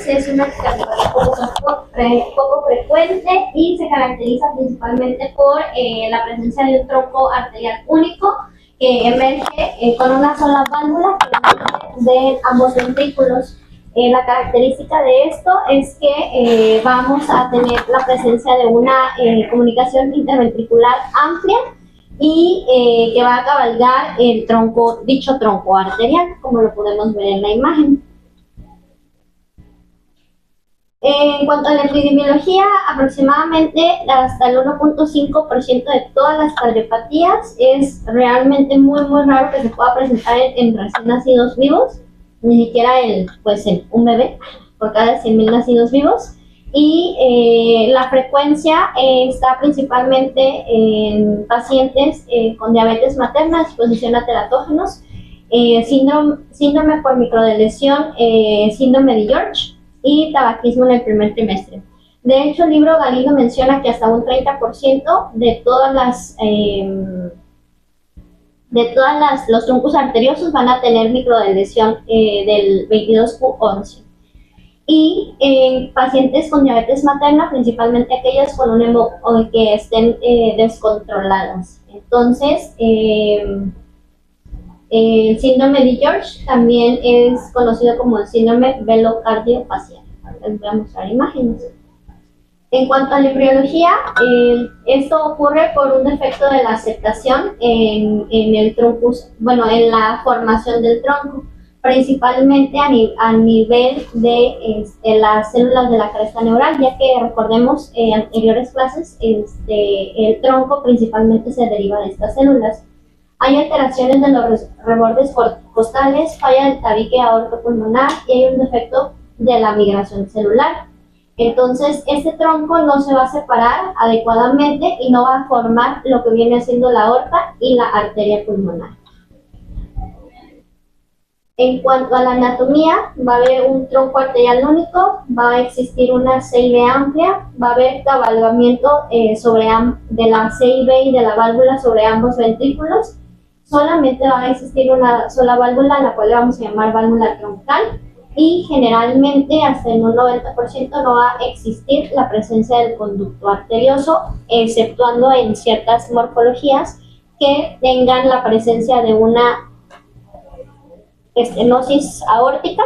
arteriales es una cardiopatía poco frecuente y se caracteriza principalmente por la presencia de un tronco arterial único que emerge con una sola válvula de ambos ventrículos. La característica de esto es que vamos a tener la presencia de una comunicación interventricular amplia y que va a cabalgar el tronco, dicho tronco arterial, como lo podemos ver en la imagen. En cuanto a la epidemiología, aproximadamente hasta el 1.5% de todas las cardiopatías. Es realmente muy raro que se pueda presentar en recién nacidos vivos, ni siquiera un bebé por cada 100.000 nacidos vivos. Y la frecuencia está principalmente en pacientes con diabetes materna, exposición a teratógenos, síndrome por microdeleción, síndrome de George y tabaquismo en el primer trimestre. De hecho, el libro Galindo menciona que hasta un 30% de los troncos arteriosos van a tener microdeleción del 22q11. Y en pacientes con diabetes materna, principalmente aquellas con que estén descontroladas. Entonces, el síndrome de George también es conocido como el síndrome velocardiofacial. Les voy a mostrar imágenes. En cuanto a la embriología, esto ocurre por un defecto de la aceptación en el troncus, en la formación del tronco, principalmente a nivel de las células de la cresta neural, ya que recordemos en anteriores clases, el tronco principalmente se deriva de estas células. Hay alteraciones de los rebordes costales, falla del tabique aortopulmonar y hay un defecto de la migración celular. Entonces, este tronco no se va a separar adecuadamente y no va a formar lo que viene siendo la aorta y la arteria pulmonar. En cuanto a la anatomía, va a haber un tronco arterial único, va a existir una CIB amplia, va a haber cabalgamiento de la CIB y de la válvula sobre ambos ventrículos. Solamente va a existir una sola válvula, la cual le vamos a llamar válvula troncal, y generalmente hasta en un 90% no va a existir la presencia del conducto arterioso, exceptuando en ciertas morfologías que tengan la presencia de una estenosis aórtica.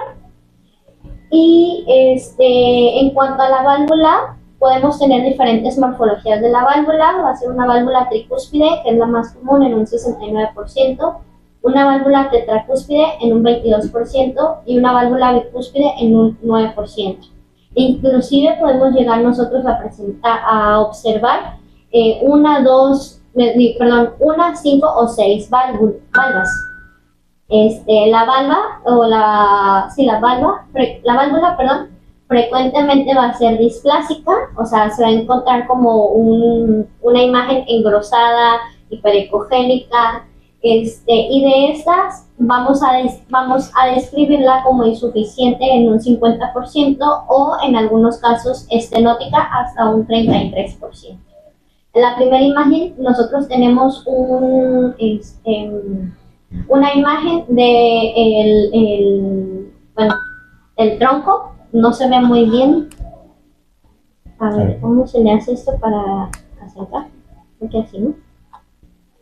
Y en cuanto a la válvula, podemos tener diferentes morfologías de la válvula. Va a ser una válvula tricúspide, que es la más común, en un 69%, una válvula tetracúspide en un 22% y una válvula bicúspide en un 9%. Inclusive podemos llegar nosotros a observar una, 5 o 6 válvulas. La válvula frecuentemente va a ser displásica, o sea, se va a encontrar como una imagen engrosada, hiperecogénica, y de estas vamos a describirla como insuficiente en un 50% o en algunos casos estenótica hasta un 33%. En la primera imagen nosotros tenemos una imagen de el tronco. No se ve muy bien. A ver, ¿cómo se le hace esto para acercar? Porque así, ¿no?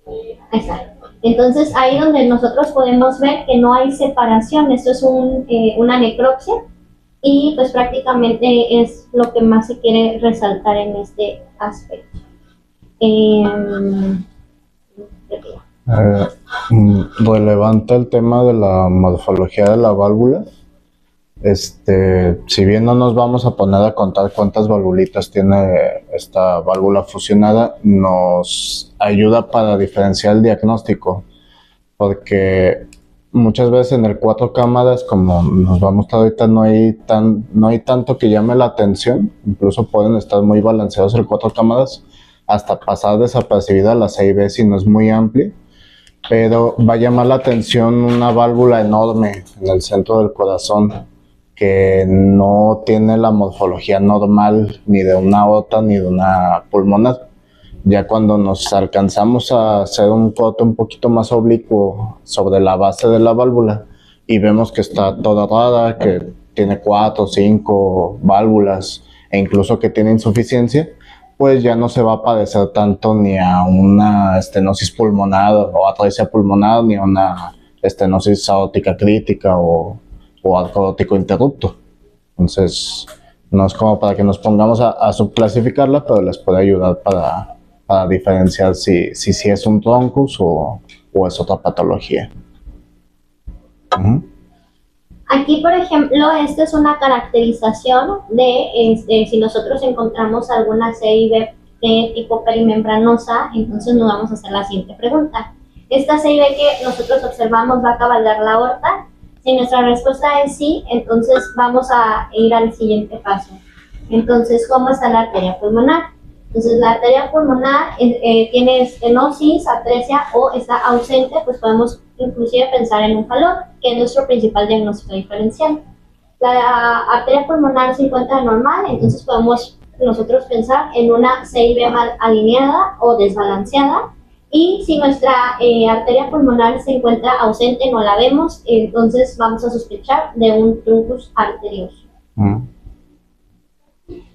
Ahí está. Entonces, ahí donde nosotros podemos ver que no hay separación. Esto es una necropsia y pues prácticamente es lo que más se quiere resaltar en este aspecto. Relevante el tema de la morfología de la válvula. Si bien no nos vamos a poner a contar cuántas valvulitas tiene esta válvula fusionada, nos ayuda para diferenciar el diagnóstico, porque muchas veces en el 4 cámaras, como nos va a mostrar ahorita, no hay tanto que llame la atención. Incluso pueden estar muy balanceados el 4 cámaras hasta pasar desapercibida la CIB si no es muy amplia, pero va a llamar la atención una válvula enorme en el centro del corazón que no tiene la morfología normal ni de una aorta ni de una pulmonar. Ya cuando nos alcanzamos a hacer un corte un poquito más oblicuo sobre la base de la válvula y vemos que está toda rara, que tiene 4 o 5 válvulas e incluso que tiene insuficiencia, pues ya no se va a padecer tanto ni a una estenosis pulmonar o atresia pulmonar, ni a una estenosis aórtica crítica o arco aórtico interrupto. Entonces, no es como para que nos pongamos a subclasificarla, pero les puede ayudar para diferenciar si es un troncus o es otra patología. Aquí, por ejemplo, esta es una caracterización de si nosotros encontramos alguna CIB de tipo perimembranosa, entonces nos vamos a hacer la siguiente pregunta. ¿Esta CIB que nosotros observamos va a cabalgar la aorta? Si nuestra respuesta es sí, entonces vamos a ir al siguiente paso. Entonces, ¿cómo está la arteria pulmonar? Entonces, la arteria pulmonar tiene estenosis, atresia o está ausente, pues podemos inclusive pensar en un fallo, que es nuestro principal diagnóstico diferencial. La arteria pulmonar se encuentra normal, entonces podemos nosotros pensar en una CIB mal alineada o desbalanceada. Y si nuestra arteria pulmonar se encuentra ausente, no la vemos, entonces vamos a sospechar de un truncus arterioso.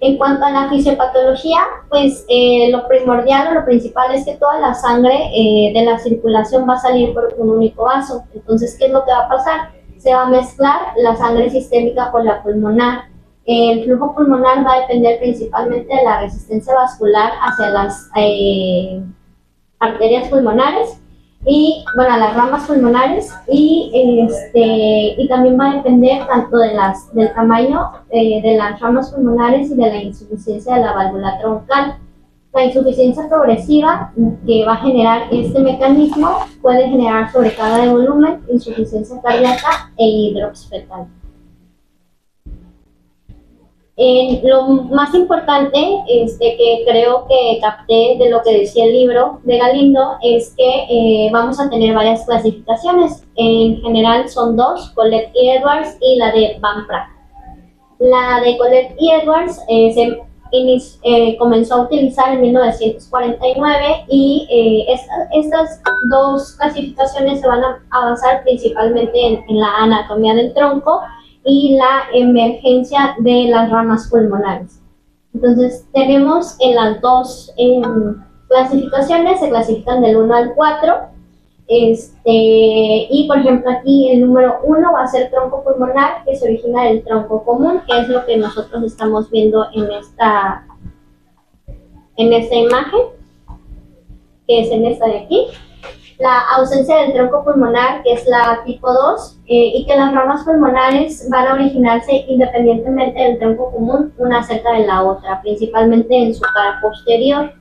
En cuanto a la fisiopatología, pues lo primordial o lo principal es que toda la sangre de la circulación va a salir por un único vaso. Entonces, ¿qué es lo que va a pasar? Se va a mezclar la sangre sistémica con la pulmonar. El flujo pulmonar va a depender principalmente de la resistencia vascular hacia las arterias pulmonares y, bueno, las ramas pulmonares y también va a depender tanto del tamaño de las ramas pulmonares y de la insuficiencia de la válvula troncal. La insuficiencia progresiva que va a generar este mecanismo puede generar sobrecarga de volumen, insuficiencia cardíaca e hidrops fetal. Lo más importante que creo que capté de lo que decía el libro de Galindo es que vamos a tener varias clasificaciones. En general son dos, Collett y Edwards, y la de Van Praag. La de Collett y Edwards comenzó a utilizar en 1949 y estas dos clasificaciones se van a basar principalmente en la anatomía del tronco y la emergencia de las ramas pulmonares. Entonces, tenemos en las dos clasificaciones, se clasifican del 1 al 4, y por ejemplo aquí el número 1 va a ser tronco pulmonar, que se origina del tronco común, que es lo que nosotros estamos viendo en esta imagen, que es en esta de aquí. La ausencia del tronco pulmonar, que es la tipo 2, y que las ramas pulmonares van a originarse independientemente del tronco común, una cerca de la otra, principalmente en su cara posterior.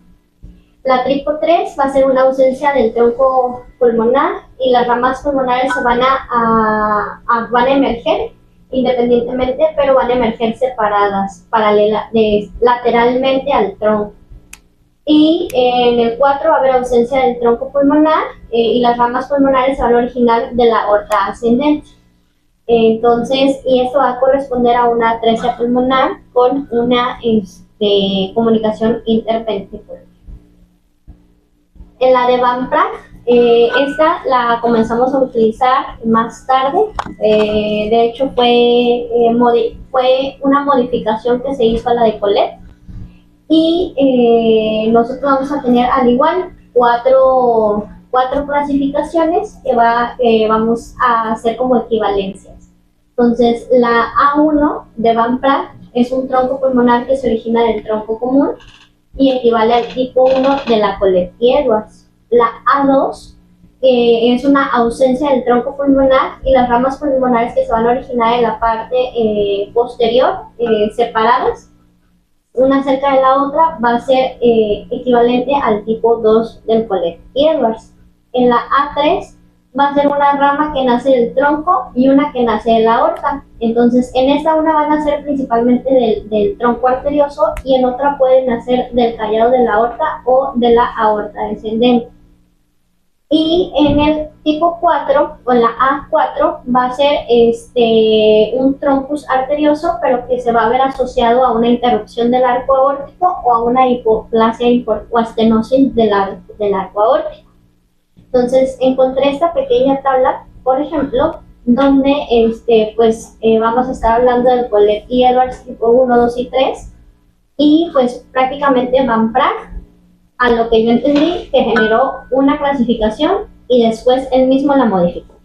La tipo 3 va a ser una ausencia del tronco pulmonar y las ramas pulmonares se van a emerger independientemente, pero van a emerger separadas, lateralmente al tronco. Y en el 4 va a haber ausencia del tronco pulmonar y las ramas pulmonares se van a originar de la aorta ascendente. Entonces, y esto va a corresponder a una atresia pulmonar con una comunicación interventricular. En la de Van Praag, esta la comenzamos a utilizar más tarde. De hecho, fue una modificación que se hizo a la de Collett. Y nosotros vamos a tener al igual cuatro clasificaciones que vamos a hacer como equivalencias. Entonces, la A1 de Van Praag es un tronco pulmonar que se origina del tronco común y equivale al tipo 1 de la Collett y Edwards. La A2 es una ausencia del tronco pulmonar y las ramas pulmonares que se van a originar en la parte posterior, separadas, una cerca de la otra, va a ser equivalente al tipo 2 del Collett y Edwards. En la A3 va a ser una rama que nace del tronco y una que nace de la aorta. Entonces, en esta una van a ser principalmente del tronco arterioso y en otra pueden nacer del callado de la aorta o de la aorta descendente. Y en el tipo 4, o en la A4, va a ser un troncus arterioso, pero que se va a ver asociado a una interrupción del arco aórtico o a una hipoplasia o estenosis del arco aórtico. Entonces, encontré esta pequeña tabla, por ejemplo, donde vamos a estar hablando del Collet y Edwards tipo 1, 2 y 3, y pues prácticamente Van Praag, a lo que yo entendí, que generó una clasificación y después él mismo la modificó.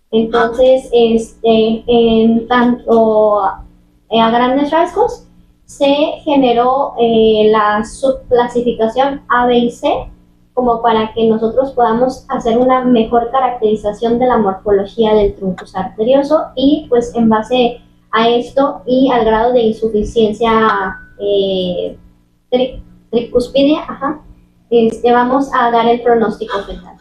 Entonces, en tanto a grandes rasgos, se generó la subclasificación A, B y C, como para que nosotros podamos hacer una mejor caracterización de la morfología del truncus arterioso, y pues en base a esto y al grado de insuficiencia tricuspidia, vamos a dar el pronóstico fetal.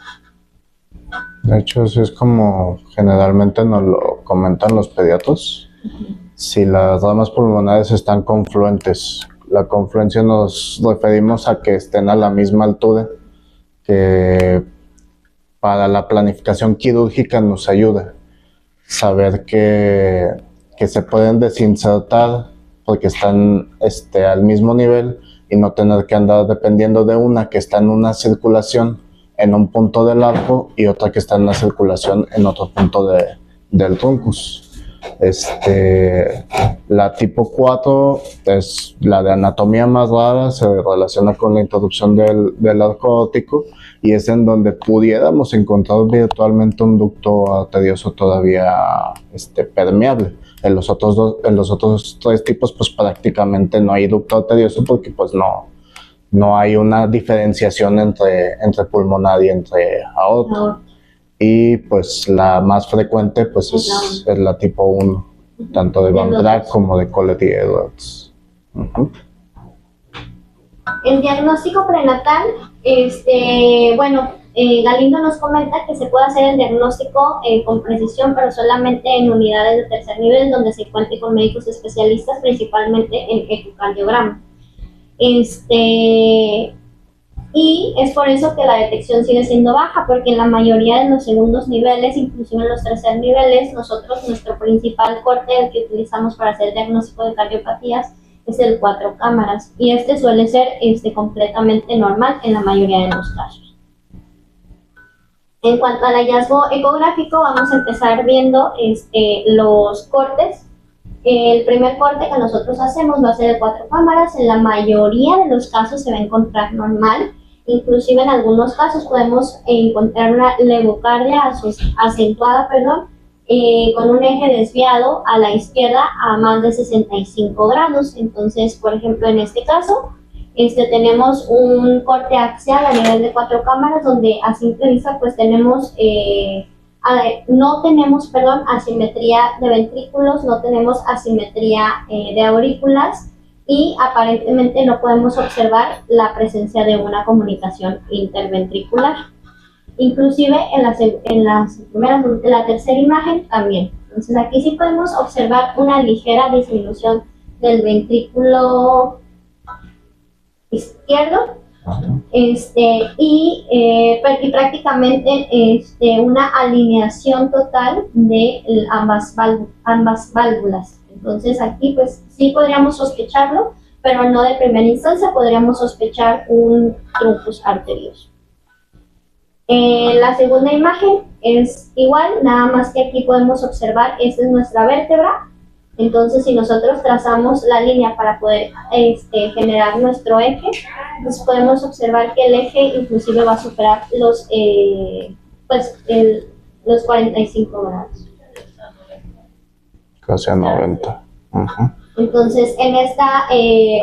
De hecho, eso es como generalmente nos lo comentan los pediatras. Si las ramas pulmonares están confluentes, la confluencia nos referimos a que estén a la misma altura, que para la planificación quirúrgica nos ayuda saber que se pueden desinsertar porque están al mismo nivel y no tener que andar dependiendo de una que está en una circulación en un punto del arco y otra que está en una circulación en otro punto del truncus. La tipo 4 es la de anatomía más rara, se relaciona con la interrupción del arco aórtico y es en donde pudiéramos encontrar virtualmente un ducto arterioso todavía permeable. En los otros tres tipos pues prácticamente no hay ducto arterioso porque pues no hay una diferenciación entre pulmonar y entre aorta. No. Y pues la más frecuente pues es la tipo 1, tanto de Van Praag como de Collet y Edwards. El diagnóstico prenatal, Galindo nos comenta que se puede hacer el diagnóstico con precisión, pero solamente en unidades de tercer nivel donde se cuente con médicos especialistas, principalmente en ecocardiograma. Y es por eso que la detección sigue siendo baja, porque en la mayoría de los segundos niveles, inclusive en los tercer niveles, nuestro principal corte, el que utilizamos para hacer el diagnóstico de cardiopatías, es el 4 cámaras, y suele ser completamente normal en la mayoría de los casos. En cuanto al hallazgo ecográfico, vamos a empezar viendo los cortes. El primer corte que nosotros hacemos va a ser de 4 cámaras. En la mayoría de los casos se va a encontrar normal. Inclusive en algunos casos podemos encontrar una levocardia acentuada, con un eje desviado a la izquierda a más de 65 grados. Entonces, por ejemplo, en este caso, tenemos un corte axial a nivel de 4 cámaras, donde a simple vista pues no tenemos asimetría de ventrículos, no tenemos asimetría de aurículas, y aparentemente no podemos observar la presencia de una comunicación interventricular. Inclusive en la tercera imagen también. Entonces aquí sí podemos observar una ligera disminución del ventrículo izquierdo, y prácticamente una alineación total de ambas válvulas. Entonces aquí pues sí podríamos sospecharlo, pero no de primera instancia. Podríamos sospechar un truncus arterioso. La segunda imagen es igual, nada más que aquí podemos observar, esta es nuestra vértebra. Entonces, si nosotros trazamos la línea para poder generar nuestro eje, pues podemos observar que el eje inclusive va a superar los 45 grados. Casi a 90. Entonces, en esta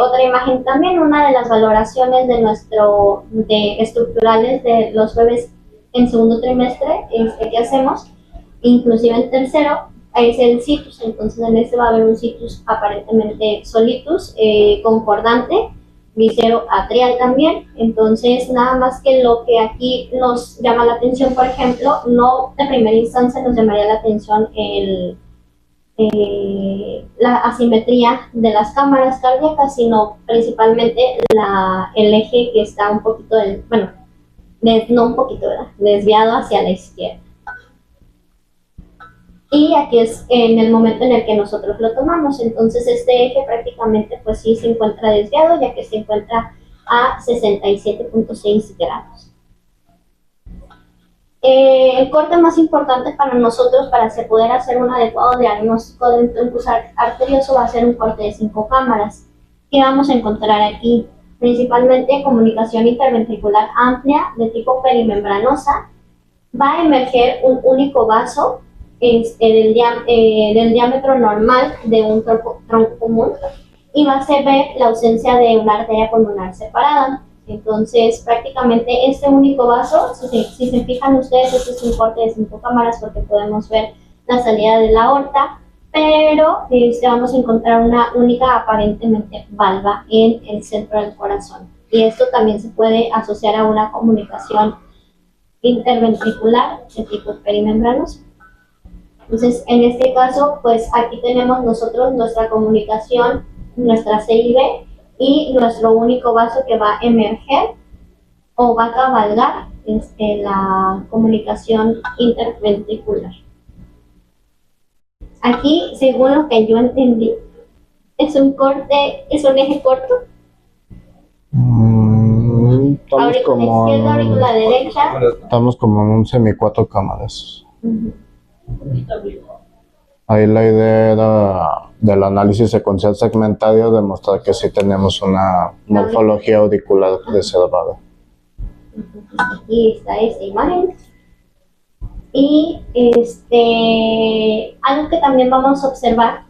otra imagen también, una de las valoraciones estructurales de los bebés en segundo trimestre que hacemos, inclusive en tercero, es el situs. Entonces en este va a haber un situs aparentemente solitus, concordante, visero-atrial también. Entonces nada más que lo que aquí nos llama la atención, por ejemplo, no de primera instancia nos llamaría la atención la asimetría de las cámaras cardíacas, sino principalmente el eje que está un poquito, desviado hacia la izquierda. Y aquí es en el momento en el que nosotros lo tomamos. Entonces este eje prácticamente pues sí se encuentra desviado, ya que se encuentra a 67.6 grados. El corte más importante para nosotros para poder hacer un adecuado diagnóstico del tronco arterioso va a ser un corte de 5 cámaras. ¿Qué vamos a encontrar aquí? Principalmente comunicación interventricular amplia de tipo perimembranosa. Va a emerger un único vaso del diámetro normal de un tronco común y va a ver la ausencia de una arteria pulmonar separada. Entonces, prácticamente este único vaso, si se fijan ustedes, este es un corte de 5 cámaras porque podemos ver la salida de la aorta, pero vamos a encontrar una única aparentemente valva en el centro del corazón. Y esto también se puede asociar a una comunicación interventricular de tipo perimembranoso. Entonces, en este caso, pues aquí tenemos nosotros nuestra comunicación, nuestra CIB, y nuestro único vaso que va a emerger o va a cabalgar la comunicación interventricular. Aquí, según lo que yo entendí, es un eje corto. Aurícula izquierda, aurícula derecha. Estamos como en un semi-4 cámaras. Ahí la idea era del análisis secuencial segmentario demostrar que sí tenemos una morfología auricular reservada. Aquí está esta imagen. Y algo que también vamos a observar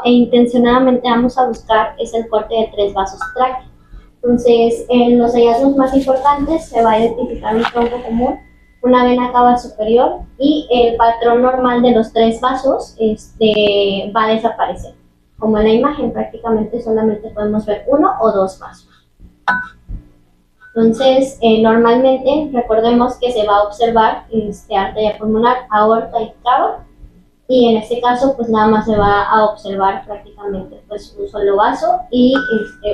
e intencionadamente vamos a buscar es el corte de 3 vasos tráquea. Entonces, en los hallazgos más importantes se va a identificar un tronco común, una vena cava superior y el patrón normal de los 3 vasos va a desaparecer. Como en la imagen, prácticamente solamente podemos ver 1 o 2 vasos. Entonces, normalmente, recordemos que se va a observar arteria pulmonar, aorta y cava, y en este caso, pues nada más se va a observar prácticamente pues, un solo vaso y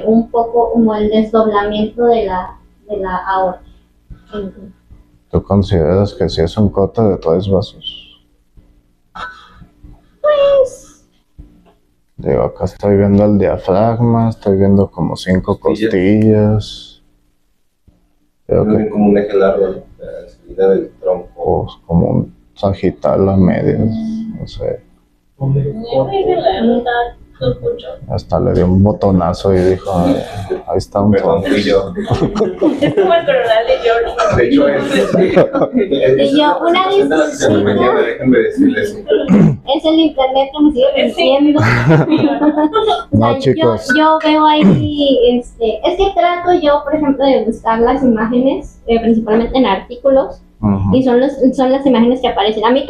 un poco como el desdoblamiento de la aorta. ¿Tú consideras que sí es un corte de 3 vasos? Pues... Digo, acá estoy viendo el diafragma, estoy viendo como 5 costillas. Creo que como un eje largo, la salida del tronco. Pues como un sagital a medias, no sé. Hasta le dio un botonazo y dijo, ahí está un Perdón, tronco. fui yo. Es como el coronel de George. De hecho, Y yo, una disciplina, déjenme decirles. es el internet que me sigue diciendo. No, chicos. Yo veo ahí, es que trato yo, por ejemplo, de buscar las imágenes, principalmente en artículos, y son las imágenes que aparecen. A mí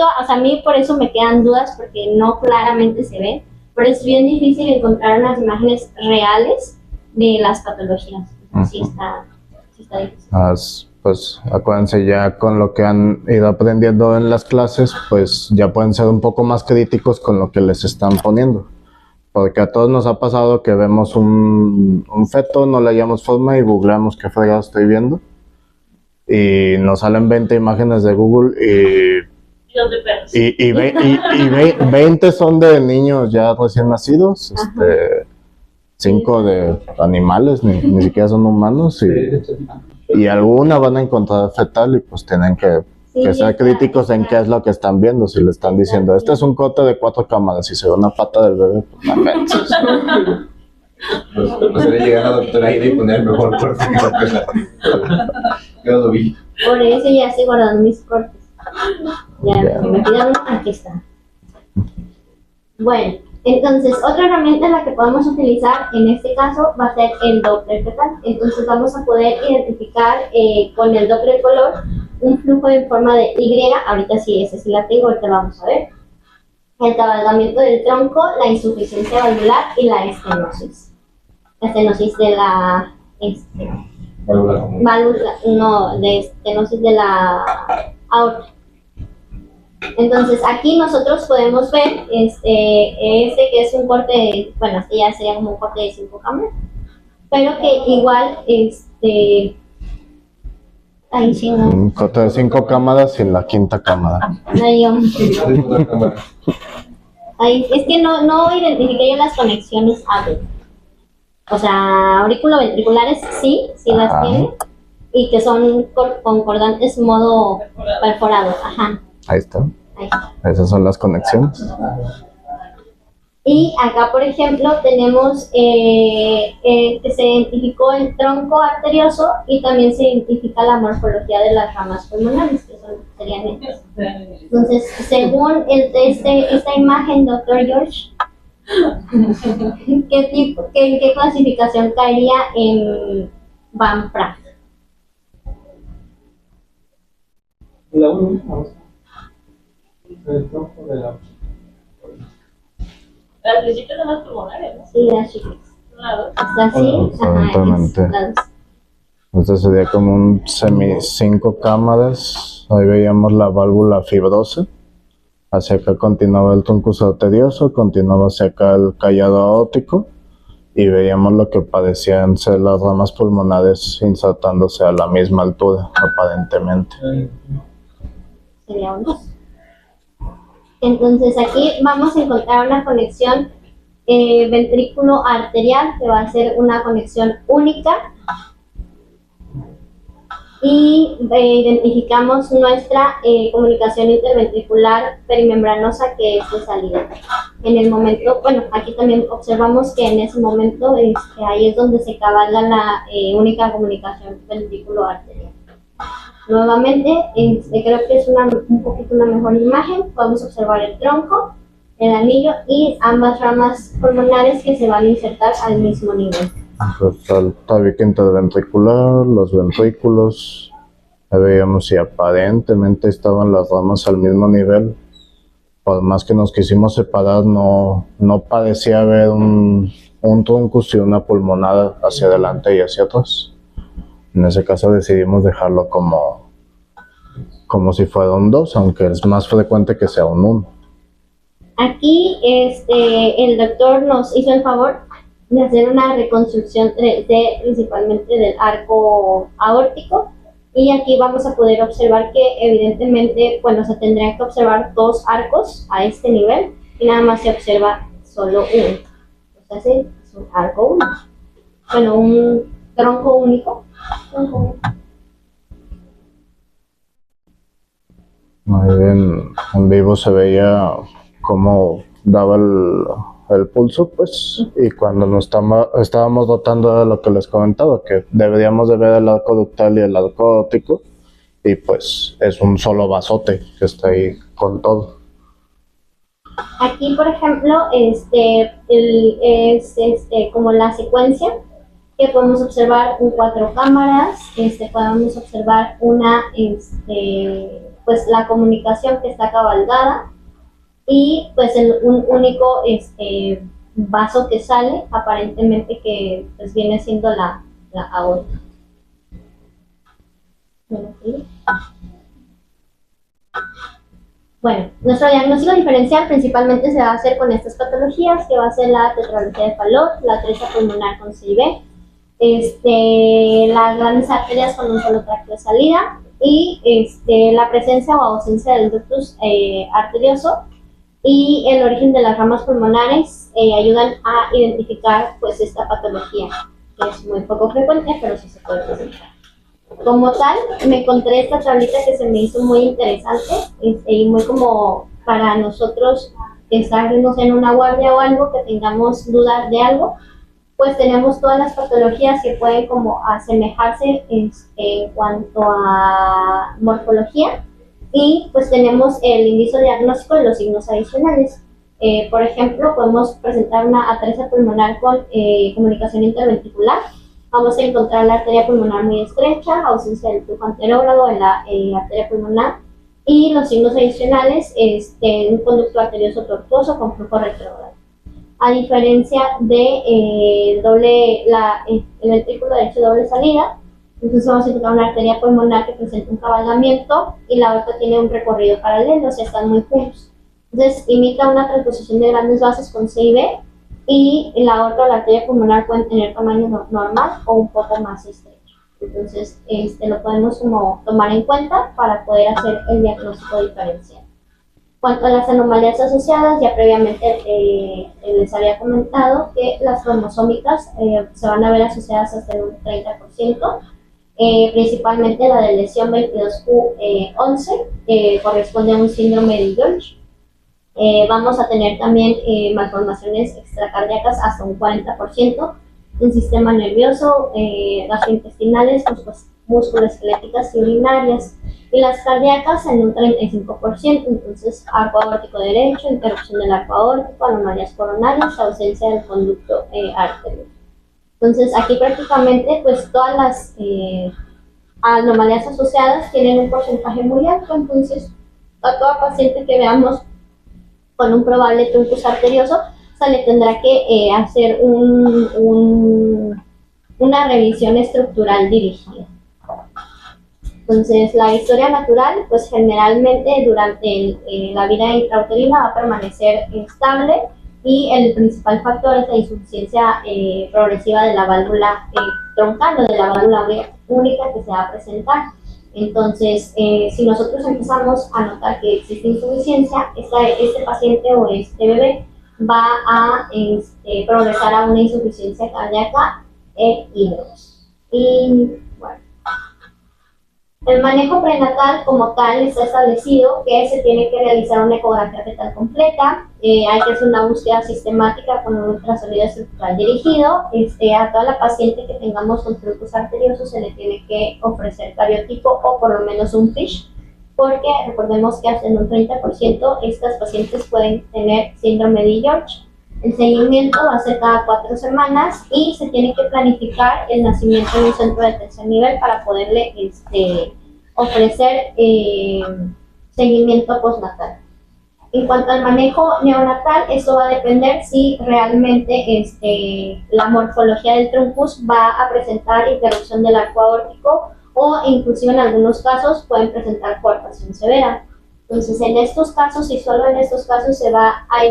por eso me quedan dudas, porque no claramente se ve, pero es bien difícil encontrar unas imágenes reales de las patologías. Sí está difícil. Pues acuérdense, ya con lo que han ido aprendiendo en las clases, pues ya pueden ser un poco más críticos con lo que les están poniendo. Porque a todos nos ha pasado que vemos un feto, no le hallamos forma y googleamos qué fregado estoy viendo. Y nos salen 20 imágenes de Google y 20 son de niños ya recién nacidos, 5 de animales, ni siquiera son humanos, y alguna van a encontrar fetal y pues tienen que ser críticos en qué es lo que están viendo. Si le están diciendo, este es un corte de 4 cámaras y se ve una pata del bebé, pues no inventes. Pues sería llegar a la doctora Aida y poner el mejor corte que la pena. Yo lo vi. Por eso ya estoy guardando mis cortes. Ya, me pidan uno, aquí está. Bueno, entonces, otra herramienta en la que podemos utilizar en este caso va a ser el Doppler fetal. Entonces vamos a poder identificar con el Doppler color un flujo en forma de Y. Ahorita sí, ese sí la tengo, ahorita lo vamos a ver. El cabalgamiento del tronco, la insuficiencia valvular y la estenosis. La estenosis de la de estenosis de la aorta. Entonces aquí nosotros podemos ver que es un corte, bueno, este ya sería como un corte de 5 cámaras, pero que igual ahí sí no. Un corte de 5 cámaras y la 5ª cámara. Ahí, es que no identifiqué yo las conexiones AB. O sea, aurículo-ventriculares sí las tiene, y que son concordantes modo perforado. Ajá, Ahí está. ahí está. Esas son las conexiones. Y acá, por ejemplo, tenemos que se identificó el tronco arterioso y también se identifica la morfología de las ramas pulmonares, que serían estas. Entonces, según esta imagen, doctor George, ¿en qué clasificación caería en Van Praag? La 1, vamos. El tronco de la. Las visitas son las pulmonares, ¿no? Sí, las chicas. Claro. Está así, ajá, Exactamente. Este sería como un 5 cámaras. Ahí veíamos la válvula fibrosa. Hacia acá continuaba el truncus arterioso, continuaba hacia acá el callado aórtico y veíamos lo que parecían ser las ramas pulmonares insertándose a la misma altura, aparentemente. Sería un 2. Entonces aquí vamos a encontrar una conexión ventrículo arterial, que va a ser una conexión única, y identificamos nuestra comunicación interventricular perimembranosa, que es de salida. En el momento, bueno, aquí también observamos que en ese momento ahí es donde se cabalga la única comunicación ventrículo arterial. Nuevamente, creo que es un poquito una mejor imagen. Podemos observar el tronco, el anillo y ambas ramas pulmonares que se van a insertar al mismo nivel. Entonces, el tabique interventricular, los ventrículos, ahí veíamos si aparentemente estaban las ramas al mismo nivel. Por más que nos quisimos separar, no parecía haber un truncus y una pulmonada hacia adelante y hacia atrás. En ese caso decidimos dejarlo como si fuera un 2, aunque es más frecuente que sea un 1. Aquí el doctor nos hizo el favor de hacer una reconstrucción principalmente del arco aórtico, y aquí vamos a poder observar que evidentemente, bueno, se tendrían que observar 2 arcos a este nivel y nada más se observa solo uno. O sea, sí, es un arco único. Bueno, un tronco único. Muy bien, en vivo se veía cómo daba el pulso, pues, y cuando nos estábamos dotando de lo que les comentaba, que deberíamos de ver el arco ductal y el arco aórtico, y pues es un solo vasote que está ahí con todo. Aquí, por ejemplo, como la secuencia que podemos observar en 4 cámaras. Podemos observar pues la comunicación que está cabalgada, y pues un único vaso que sale, aparentemente, que pues viene siendo la aorta. Bueno, nuestro diagnóstico diferencial principalmente se va a hacer con estas patologías, que va a ser la tetralogía de Fallot, la atresia pulmonar con CIB, las grandes arterias con un solo tracto de salida, y la presencia o ausencia del ductus arterioso y el origen de las ramas pulmonares ayudan a identificar pues esta patología, que es muy poco frecuente, pero sí se puede presentar. Como tal, me encontré esta tablita que se me hizo muy interesante y muy como para nosotros estar, no sé, en una guardia o algo, que tengamos dudas de algo, pues tenemos todas las patologías que pueden como asemejarse en cuanto a morfología, y pues tenemos el índice diagnóstico y los signos adicionales. Por ejemplo, podemos presentar una atresia pulmonar con comunicación interventricular. Vamos a encontrar la arteria pulmonar muy estrecha, ausencia del flujo anterógrado en la arteria pulmonar, y los signos adicionales, un conducto arterioso tortuoso con flujo retrógrado. A diferencia de el ventrículo derecho doble salida, entonces vamos a encontrar una arteria pulmonar que presenta un cabalgamiento y la otra tiene un recorrido paralelo, o sea, están muy juntos. Entonces imita una transposición de grandes vasos con C y B, y la otra, la arteria pulmonar, puede tener tamaño normal o un poco más estrecho. Entonces lo podemos como tomar en cuenta para poder hacer el diagnóstico diferencial. Cuanto a las anomalías asociadas, ya previamente les había comentado que las cromosómicas se van a ver asociadas hasta un 30%. principalmente la de lesión 22q11, corresponde a un síndrome de George. Vamos a tener también malformaciones extracardíacas hasta un 40%, en sistema nervioso, gastrointestinales, musculoesqueléticas y urinarias, y las cardíacas en un 35%, entonces arco aórtico derecho, interrupción del arco aórtico, anomalías coronarias, ausencia del conducto arterial. Entonces aquí prácticamente pues todas las anomalías asociadas tienen un porcentaje muy alto, entonces a toda paciente que veamos con un probable truncus arterioso se le tendrá que hacer una revisión estructural dirigida. Entonces, la historia natural, pues generalmente durante la vida intrauterina va a permanecer estable y el principal factor es la insuficiencia progresiva de la válvula troncal o de la válvula única que se va a presentar. Entonces, si nosotros empezamos a notar que existe insuficiencia, este paciente o este bebé va a progresar a una insuficiencia cardíaca e hídrodos. Y bueno, el manejo prenatal como tal está establecido que se tiene que realizar una ecografía fetal completa, hay que hacer una búsqueda sistemática con un ultrasonido estructural dirigido, a toda la paciente que tengamos con truncos arteriosos se le tiene que ofrecer cariotipo o por lo menos un FISH, porque recordemos que hasta en un 30% estas pacientes pueden tener síndrome de George. El seguimiento va a ser cada 4 semanas y se tiene que planificar el nacimiento en un centro de tercer nivel para poderle ofrecer seguimiento postnatal. En cuanto al manejo neonatal, esto va a depender si realmente la morfología del truncus va a presentar interrupción del arco aórtico o inclusive en algunos casos pueden presentar coartación severa. Entonces, en estos casos y solo en estos casos se va a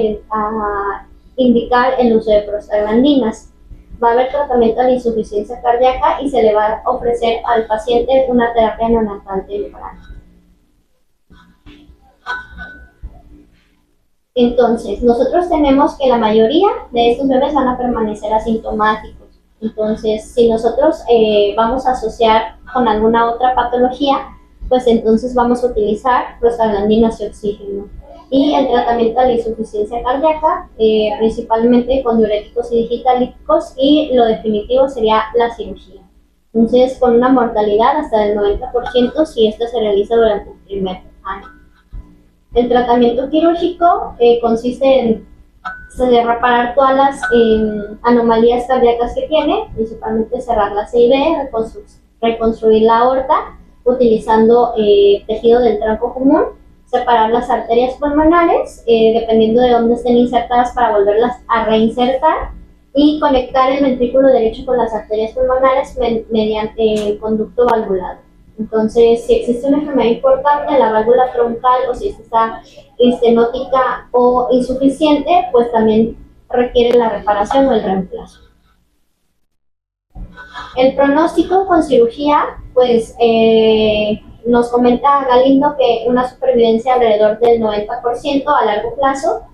indicar el uso de prostaglandinas. Va a haber tratamiento de insuficiencia cardíaca y se le va a ofrecer al paciente una terapia neonatal temprana. Entonces, nosotros tenemos que la mayoría de estos bebés van a permanecer asintomáticos. Entonces, si nosotros vamos a asociar con alguna otra patología, pues entonces vamos a utilizar prostaglandinas y oxígeno. Y el tratamiento de la insuficiencia cardíaca, principalmente con diuréticos y digitalíticos, y lo definitivo sería la cirugía. Entonces, con una mortalidad hasta del 90% si esto se realiza durante el primer año. El tratamiento quirúrgico consiste en reparar todas las anomalías cardíacas que tiene, principalmente cerrar la CIB, reconstruir la aorta utilizando tejido del tronco común, separar las arterias pulmonares, dependiendo de dónde estén insertadas para volverlas a reinsertar, y conectar el ventrículo derecho con las arterias pulmonares mediante el conducto valvulado. Entonces, si existe una enfermedad importante en la válvula troncal o si está estenótica o insuficiente, pues también requiere la reparación o el reemplazo. El pronóstico con cirugía, pues nos comenta Galindo que una supervivencia alrededor del 90% a largo plazo,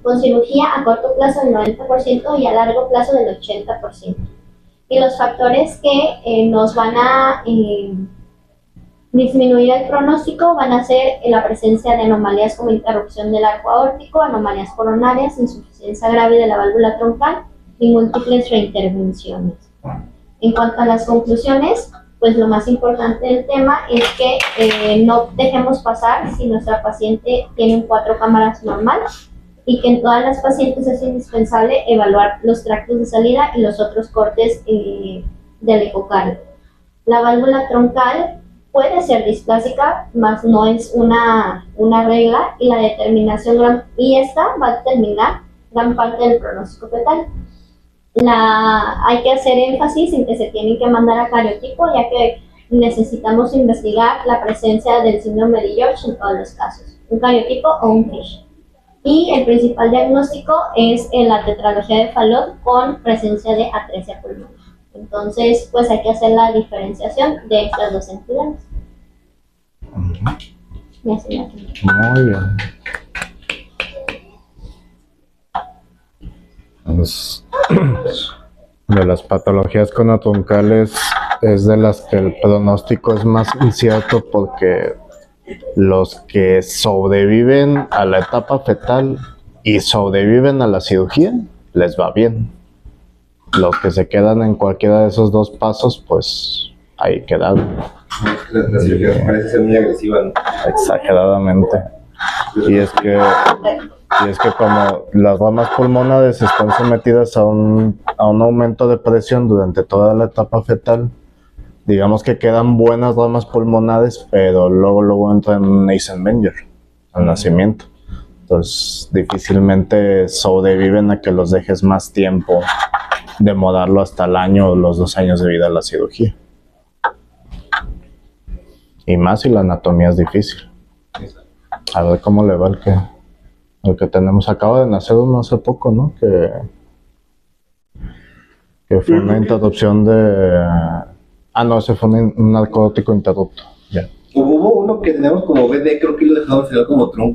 con cirugía a corto plazo del 90% y a largo plazo del 80%. Y los factores que nos van a disminuir el pronóstico van a ser la presencia de anomalías como interrupción del arco aórtico, anomalías coronarias, insuficiencia grave de la válvula troncal y múltiples reintervenciones. En cuanto a las conclusiones, pues lo más importante del tema es que no dejemos pasar si nuestra paciente tiene 4 cámaras normales y que en todas las pacientes es indispensable evaluar los tractos de salida y los otros cortes del ecocardio. La válvula troncal puede ser displásica, mas no es una regla, y la determinación y esta va a determinar gran parte del pronóstico fetal. Hay que hacer énfasis en que se tienen que mandar a cariotipo, ya que necesitamos investigar la presencia del síndrome de George en todos los casos, un cariotipo o un FISH. Y el principal diagnóstico es en la tetralogía de Fallot con presencia de atresia pulmonar. Entonces, pues hay que hacer la diferenciación de estas dos entidades. Muy bien. De las patologías conotroncales es de las que el pronóstico es más incierto porque los que sobreviven a la etapa fetal y sobreviven a la cirugía, les va bien. Los que se quedan en cualquiera de esos dos pasos, pues ahí quedaron. La cirugía parece ser muy agresiva, ¿no? Exageradamente. Y es que como las ramas pulmonares están sometidas a un aumento de presión durante toda la etapa fetal, digamos que quedan buenas ramas pulmonares, pero luego entran en Eisenmenger, al nacimiento. Entonces difícilmente sobreviven a que los dejes más tiempo, demorarlo hasta el año o los 2 años de vida de la cirugía. Y más si la anatomía es difícil. A ver cómo le va el que tenemos. Acaba de nacer uno hace poco, ¿no? Que fue una interrupción de... no, ese fue un narcótico interrupto. Ya. Hubo uno que tenemos como BD, creo que lo dejamos al final como tronco.